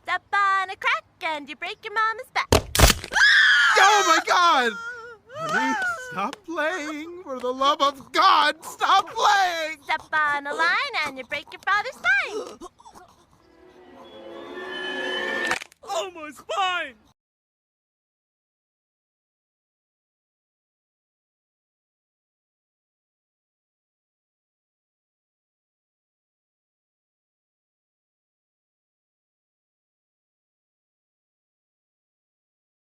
Step on a crack and you break your mama's back. Oh my God! Honey, stop playing. For the love of God, stop playing! Step on a line and you break your father's spine. Oh, my spine!